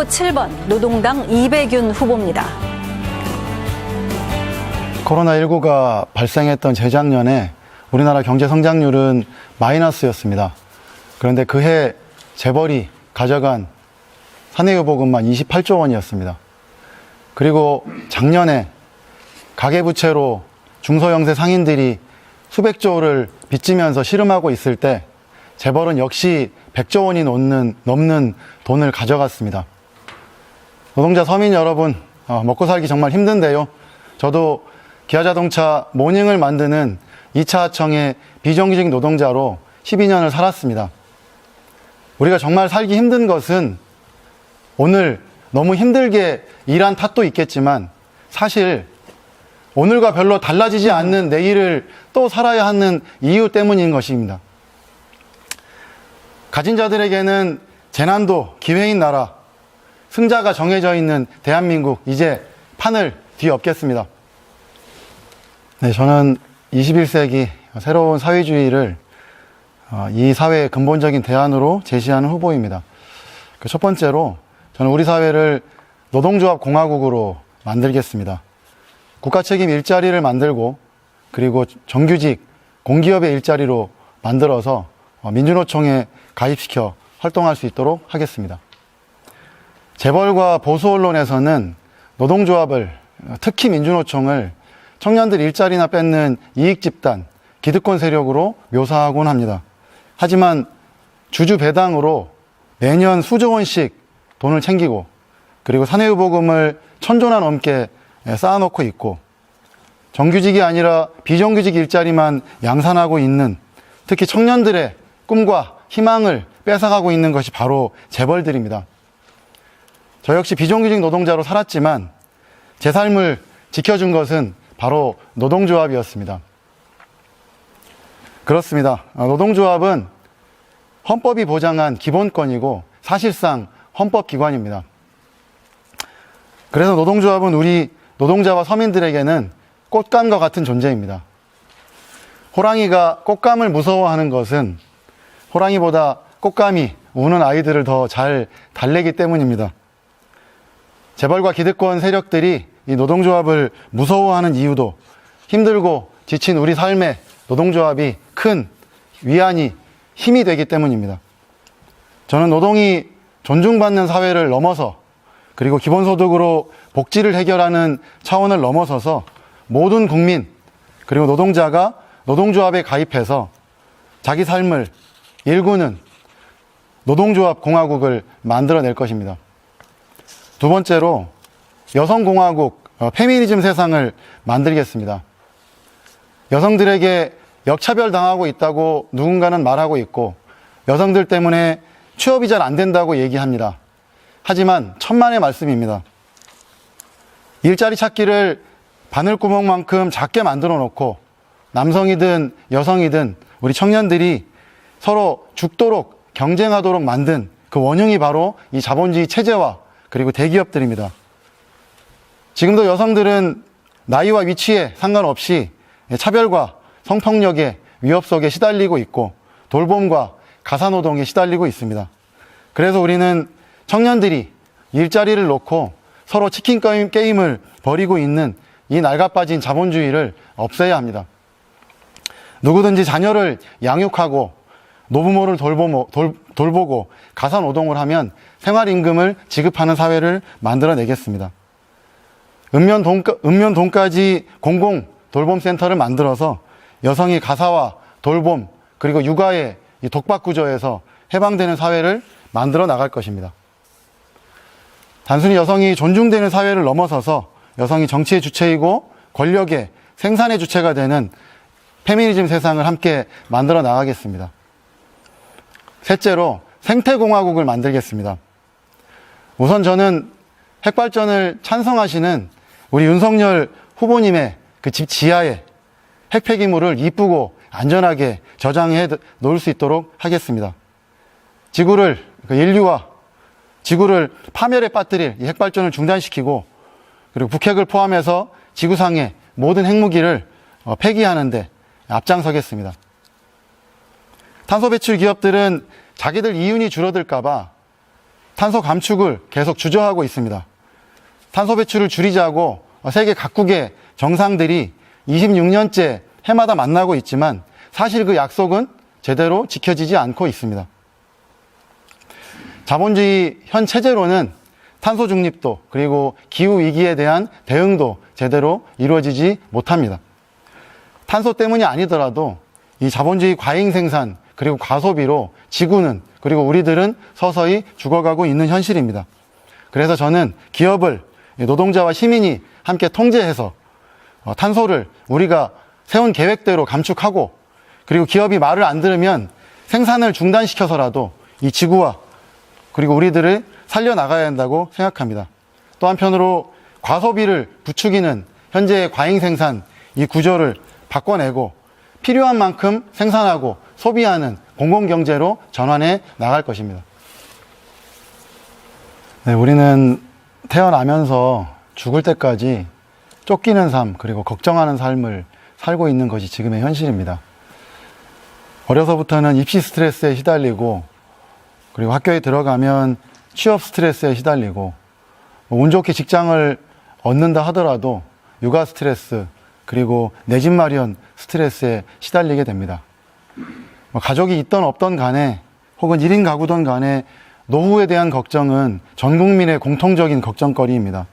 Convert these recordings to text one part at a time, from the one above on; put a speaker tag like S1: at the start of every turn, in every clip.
S1: 7번 노동당 이백윤 후보입니다.
S2: 코로나19가 발생했던 재작년에 우리나라 경제 성장률은 마이너스였습니다. 그런데 그해 재벌이 가져간 사내유보금만 28조 원이었습니다. 그리고 작년에 가계부채로 중소형세 상인들이 수백조를 빚지면서 씨름하고 있을 때 재벌은 역시 100조 원이 넘는 돈을 가져갔습니다. 노동자 서민 여러분, 먹고 살기 정말 힘든데요. 저도 기아자동차 모닝을 만드는 2차 하청의 비정규직 노동자로 12년을 살았습니다. 우리가 정말 살기 힘든 것은 오늘 너무 힘들게 일한 탓도 있겠지만 사실 오늘과 별로 달라지지 않는 내일을 또 살아야 하는 이유 때문인 것입니다. 가진 자들에게는 재난도 기회인 나라, 승자가 정해져 있는 대한민국, 이제 판을 뒤엎겠습니다. 네, 저는 21세기 새로운 사회주의를 이 사회의 근본적인 대안으로 제시하는 후보입니다. 첫 번째로 저는 우리 사회를 노동조합 공화국으로 만들겠습니다. 국가 책임 일자리를 만들고 그리고 정규직 공기업의 일자리로 만들어서 민주노총에 가입시켜 활동할 수 있도록 하겠습니다. 재벌과 보수 언론에서는 노동조합을, 특히 민주노총을 청년들 일자리나 뺏는 이익집단, 기득권 세력으로 묘사하곤 합니다. 하지만 주주 배당으로 매년 수조 원씩 돈을 챙기고 그리고 사내유보금을 1,000조나 넘게 쌓아놓고 있고 정규직이 아니라 비정규직 일자리만 양산하고 있는, 특히 청년들의 꿈과 희망을 뺏어가고 있는 것이 바로 재벌들입니다. 저 역시 비정규직 노동자로 살았지만 제 삶을 지켜준 것은 바로 노동조합이었습니다. 그렇습니다. 노동조합은 헌법이 보장한 기본권이고 사실상 헌법기관입니다. 그래서 노동조합은 우리 노동자와 서민들에게는 꽃감과 같은 존재입니다. 호랑이가 꽃감을 무서워하는 것은 호랑이보다 꽃감이 우는 아이들을 더 잘 달래기 때문입니다. 재벌과 기득권 세력들이 이 노동조합을 무서워하는 이유도 힘들고 지친 우리 삶에 노동조합이 큰 위안이, 힘이 되기 때문입니다. 저는 노동이 존중받는 사회를 넘어서 그리고 기본소득으로 복지를 해결하는 차원을 넘어서서 모든 국민 그리고 노동자가 노동조합에 가입해서 자기 삶을 일구는 노동조합 공화국을 만들어낼 것입니다. 두 번째로 여성공화국, 페미니즘 세상을 만들겠습니다. 여성들에게 역차별당하고 있다고 누군가는 말하고 있고 여성들 때문에 취업이 잘 안 된다고 얘기합니다. 하지만 천만의 말씀입니다. 일자리 찾기를 바늘구멍만큼 작게 만들어 놓고 남성이든 여성이든 우리 청년들이 서로 죽도록 경쟁하도록 만든 그 원흉이 바로 이 자본주의 체제와 그리고 대기업들입니다. 지금도 여성들은 나이와 위치에 상관없이 차별과 성폭력의 위협 속에 시달리고 있고 돌봄과 가사노동에 시달리고 있습니다. 그래서 우리는 청년들이 일자리를 놓고 서로 치킨 게임을 벌이고 있는 이 낡아빠진 자본주의를 없애야 합니다. 누구든지 자녀를 양육하고 노부모를 돌보고 가사노동을 하면 생활임금을 지급하는 사회를 만들어내겠습니다. 읍면동까지 공공 돌봄센터를 만들어서 여성이 가사와 돌봄 그리고 육아의 이 독박 구조에서 해방되는 사회를 만들어 나갈 것입니다. 단순히 여성이 존중되는 사회를 넘어서서 여성이 정치의 주체이고 권력의 생산의 주체가 되는 페미니즘 세상을 함께 만들어 나가겠습니다. 셋째로 생태공화국을 만들겠습니다. 우선 저는 핵발전을 찬성하시는 우리 윤석열 후보님의 그 집 지하에 핵 폐기물을 이쁘고 안전하게 저장해 놓을 수 있도록 하겠습니다. 인류와 지구를 파멸에 빠뜨릴 이 핵발전을 중단시키고 그리고 북핵을 포함해서 지구상의 모든 핵무기를 폐기하는 데 앞장서겠습니다. 탄소 배출 기업들은 자기들 이윤이 줄어들까 봐 탄소 감축을 계속 주저하고 있습니다. 탄소 배출을 줄이자고 세계 각국의 정상들이 26년째 해마다 만나고 있지만 사실 그 약속은 제대로 지켜지지 않고 있습니다. 자본주의 현 체제로는 탄소 중립도 그리고 기후 위기에 대한 대응도 제대로 이루어지지 못합니다. 탄소 때문이 아니더라도 이 자본주의 과잉 생산 그리고 과소비로 지구는 그리고 우리들은 서서히 죽어가고 있는 현실입니다. 그래서 저는 기업을 노동자와 시민이 함께 통제해서 탄소를 우리가 세운 계획대로 감축하고 그리고 기업이 말을 안 들으면 생산을 중단시켜서라도 이 지구와 그리고 우리들을 살려나가야 한다고 생각합니다. 또 한편으로 과소비를 부추기는 현재의 과잉 생산 이 구조를 바꿔내고 필요한 만큼 생산하고 소비하는 공공경제로 전환해 나갈 것입니다. 네, 우리는 태어나면서 죽을 때까지 쫓기는 삶 그리고 걱정하는 삶을 살고 있는 것이 지금의 현실입니다. 어려서부터는 입시 스트레스에 시달리고 그리고 학교에 들어가면 취업 스트레스에 시달리고 운 좋게 직장을 얻는다 하더라도 육아 스트레스 그리고 내 집 마련 스트레스에 시달리게 됩니다. 가족이 있던 없던 간에 혹은 1인 가구든 간에 노후에 대한 걱정은 전 국민의 공통적인 걱정거리입니다.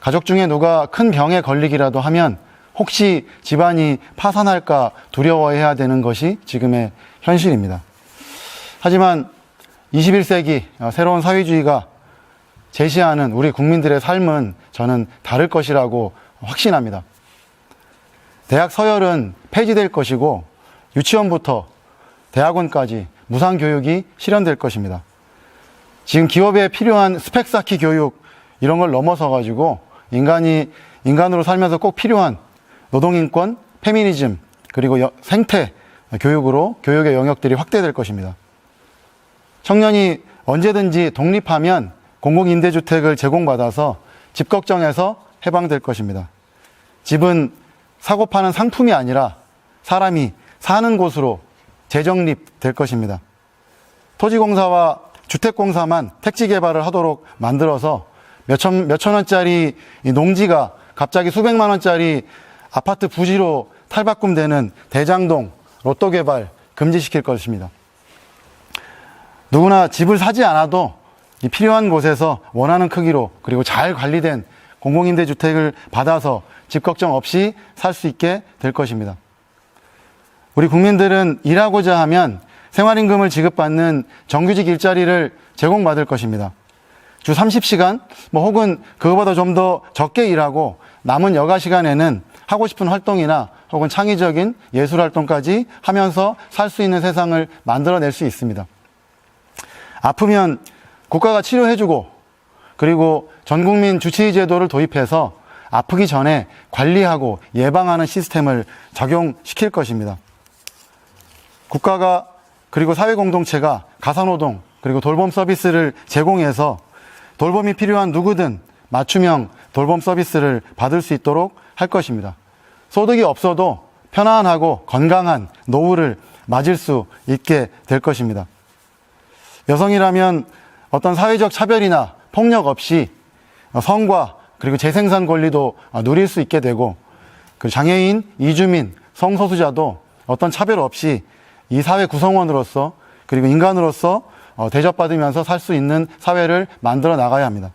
S2: 가족 중에 누가 큰 병에 걸리기라도 하면 혹시 집안이 파산할까 두려워해야 되는 것이 지금의 현실입니다. 하지만 21세기 새로운 사회주의가 제시하는 우리 국민들의 삶은 저는 다를 것이라고 확신합니다. 대학 서열은 폐지될 것이고 유치원부터 대학원까지 무상교육이 실현될 것입니다. 지금 기업에 필요한 스펙 쌓기 교육 이런 걸 넘어서 가지고 인간으로 살면서 꼭 필요한 노동인권, 페미니즘 그리고 생태 교육으로 교육의 영역들이 확대될 것입니다. 청년이 언제든지 독립하면 공공임대주택을 제공받아서 집 걱정에서 해방될 것입니다. 집은 사고 파는 상품이 아니라 사람이 사는 곳으로 재정립될 것입니다. 토지공사와 주택공사만 택지 개발을 하도록 만들어서 몇천 원짜리 농지가 갑자기 수백만 원짜리 아파트 부지로 탈바꿈되는 대장동 로또 개발 금지시킬 것입니다. 누구나 집을 사지 않아도 필요한 곳에서 원하는 크기로 그리고 잘 관리된 공공임대주택을 받아서 집 걱정 없이 살 수 있게 될 것입니다. 우리 국민들은 일하고자 하면 생활임금을 지급받는 정규직 일자리를 제공받을 것입니다. 주 30시간 혹은 그거보다 좀 더 적게 일하고 남은 여가 시간에는 하고 싶은 활동이나 혹은 창의적인 예술활동까지 하면서 살 수 있는 세상을 만들어낼 수 있습니다. 아프면 국가가 치료해주고 그리고 전국민 주치의 제도를 도입해서 아프기 전에 관리하고 예방하는 시스템을 적용시킬 것입니다. 국가가 그리고 사회공동체가 가사노동 그리고 돌봄 서비스를 제공해서 돌봄이 필요한 누구든 맞춤형 돌봄 서비스를 받을 수 있도록 할 것입니다. 소득이 없어도 편안하고 건강한 노후를 맞을 수 있게 될 것입니다. 여성이라면 어떤 사회적 차별이나 폭력 없이 성과 그리고 재생산 권리도 누릴 수 있게 되고 장애인, 이주민, 성소수자도 어떤 차별 없이 이 사회 구성원으로서 그리고 인간으로서 대접받으면서 살 수 있는 사회를 만들어 나가야 합니다.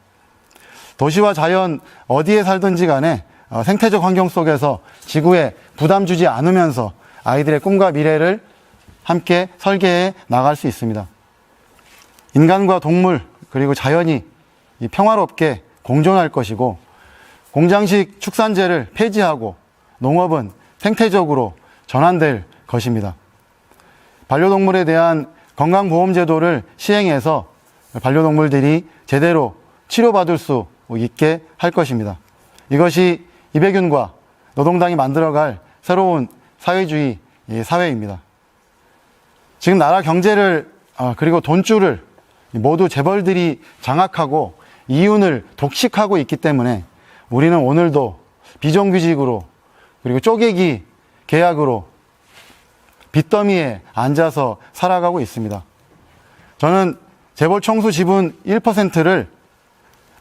S2: 도시와 자연 어디에 살든지 간에 생태적 환경 속에서 지구에 부담 주지 않으면서 아이들의 꿈과 미래를 함께 설계해 나갈 수 있습니다. 인간과 동물 그리고 자연이 평화롭게 공존할 것이고 공장식 축산재를 폐지하고 농업은 생태적으로 전환될 것입니다. 반려동물에 대한 건강보험제도를 시행해서 반려동물들이 제대로 치료받을 수 있게 할 것입니다. 이것이 이백윤과 노동당이 만들어갈 새로운 사회주의 사회입니다. 지금 나라 경제를 그리고 돈줄을 모두 재벌들이 장악하고 이윤을 독식하고 있기 때문에 우리는 오늘도 비정규직으로 그리고 쪼개기 계약으로 빚더미에 앉아서 살아가고 있습니다. 저는 재벌 총수 지분 1%를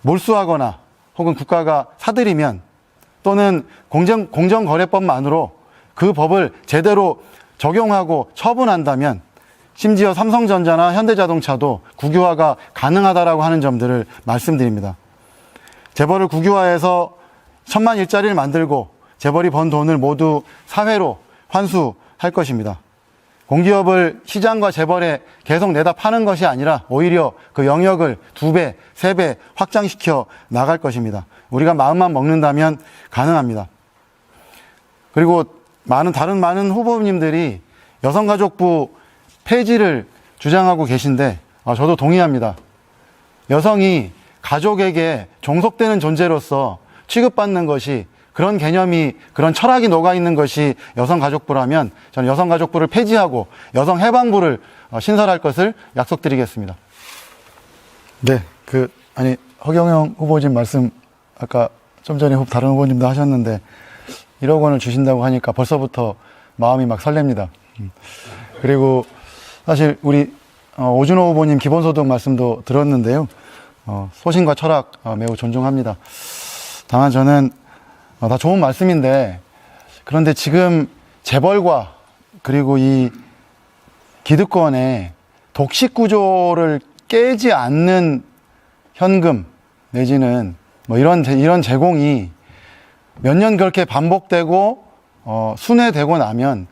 S2: 몰수하거나 혹은 국가가 사들이면 또는 공정거래법만으로 그 법을 제대로 적용하고 처분한다면 심지어 삼성전자나 현대자동차도 국유화가 가능하다라고 하는 점들을 말씀드립니다. 재벌을 국유화해서 1000만 일자리를 만들고 재벌이 번 돈을 모두 사회로 환수할 것입니다. 공기업을 시장과 재벌에 계속 내다 파는 것이 아니라 오히려 그 영역을 2배, 3배 확장시켜 나갈 것입니다. 우리가 마음만 먹는다면 가능합니다. 그리고 다른 많은 후보님들이 여성가족부 폐지를 주장하고 계신데 저도 동의합니다. 여성이 가족에게 종속되는 존재로서 취급받는 것이 그런 개념이, 그런 철학이 녹아있는 것이 여성가족부라면 저는 여성가족부를 폐지하고 여성해방부를 신설할 것을 약속드리겠습니다. 네, 허경영 후보님 말씀 아까 좀 전에 다른 후보님도 하셨는데 1억 원을 주신다고 하니까 벌써부터 마음이 막 설렙니다. 그리고 사실 우리 오준호 후보님 기본소득 말씀도 들었는데요. 소신과 철학 매우 존중합니다. 다만 저는 다 좋은 말씀인데 그런데 지금 재벌과 그리고 이 기득권의 독식 구조를 깨지 않는 현금 내지는 이런 제공이 몇 년 그렇게 반복되고 순회되고 나면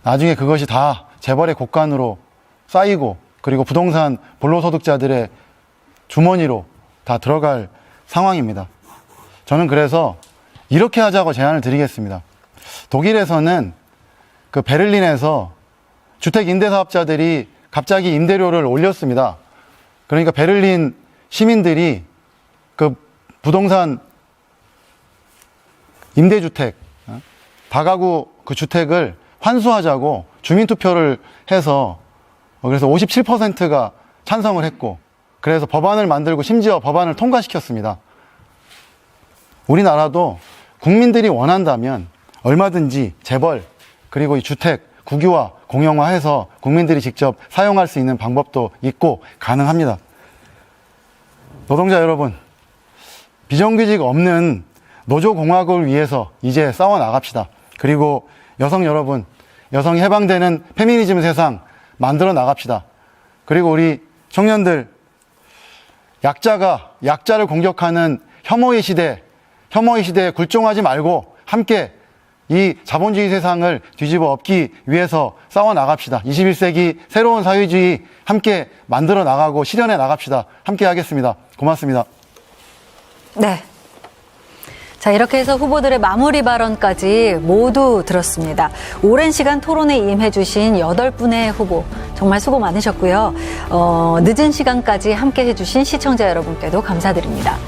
S2: 나중에 그것이 다 재벌의 곳간으로 쌓이고 그리고 부동산 불로소득자들의 주머니로 다 들어갈 상황입니다. 저는 그래서 이렇게 하자고 제안을 드리겠습니다. 독일에서는 그 베를린에서 주택 임대사업자들이 갑자기 임대료를 올렸습니다. 그러니까 베를린 시민들이 그 부동산 임대주택, 다가구 그 주택을 환수하자고 주민투표를 해서 그래서 57%가 찬성을 했고 그래서 법안을 만들고 심지어 법안을 통과시켰습니다. 우리나라도 국민들이 원한다면 얼마든지 재벌 그리고 이 주택 국유화 공영화해서 국민들이 직접 사용할 수 있는 방법도 있고 가능합니다. 노동자 여러분, 비정규직 없는 노조공학을 위해서 이제 싸워나갑시다. 그리고 여성 여러분, 여성이 해방되는 페미니즘 세상 만들어 나갑시다. 그리고 우리 청년들, 약자가 약자를 공격하는 혐오의 시대에 굴종하지 말고 함께 이 자본주의 세상을 뒤집어 엎기 위해서 싸워나갑시다. 21세기 새로운 사회주의 함께 만들어 나가고 실현해 나갑시다. 함께 하겠습니다. 고맙습니다.
S1: 네. 자, 이렇게 해서 후보들의 마무리 발언까지 모두 들었습니다. 오랜 시간 토론에 임해주신 8분의 후보 정말 수고 많으셨고요. 늦은 시간까지 함께 해주신 시청자 여러분께도 감사드립니다.